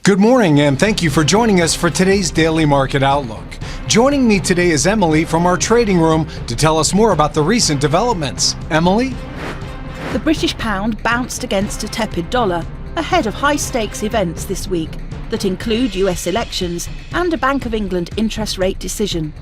Good morning, and thank you for joining us for today's Daily Market Outlook. Joining me today is Emily from our trading room to tell us more about the recent developments. Emily? The British pound bounced against a tepid dollar ahead of high-stakes events this week that include US elections and a Bank of England interest rate decision.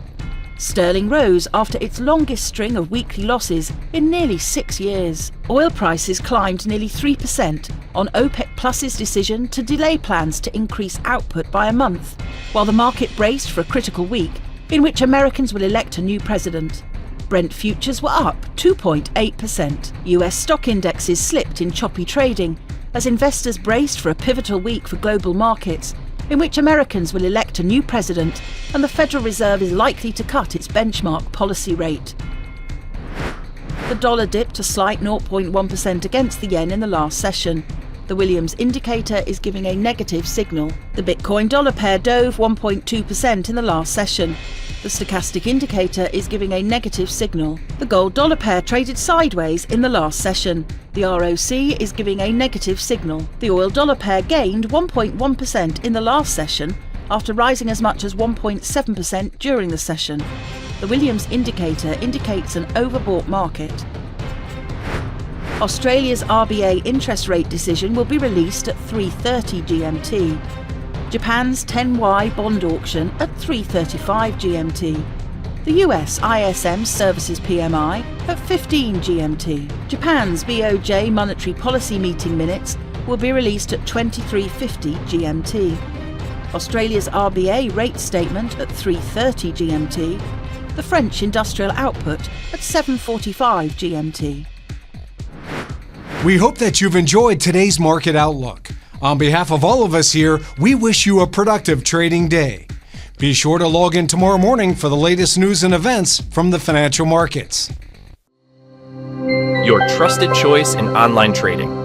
Sterling rose after its longest string of weekly losses in nearly 6 years. Oil prices climbed nearly 3% on OPEC Plus's decision to delay plans to increase output by a month, while the market braced for a critical week in which Americans will elect a new president. Brent futures were up 2.8%. US stock indexes slipped in choppy trading as investors braced for a pivotal week for global markets in which Americans will elect a new president and the Federal Reserve is likely to cut its benchmark policy rate. The dollar dipped a slight 0.1% against the yen in the last session. The Williams indicator is giving a negative signal. The Bitcoin dollar pair dove 1.2% in the last session. The stochastic indicator is giving a negative signal. The gold dollar pair traded sideways in the last session. The ROC is giving a negative signal. The oil dollar pair gained 1.1% in the last session after rising as much as 1.7% during the session. The Williams indicator indicates an overbought market. Australia's RBA interest rate decision will be released at 3:30 GMT. Japan's 10Y bond auction at 3:35 GMT. The US ISM Services PMI at 15 GMT. Japan's BOJ monetary policy meeting minutes will be released at 23:50 GMT. Australia's RBA rate statement at 3:30 GMT. The French industrial output at 7:45 GMT. We hope that you've enjoyed today's Market Outlook. On behalf of all of us here, we wish you a productive trading day. Be sure to log in tomorrow morning for the latest news and events from the financial markets. Your trusted choice in online trading.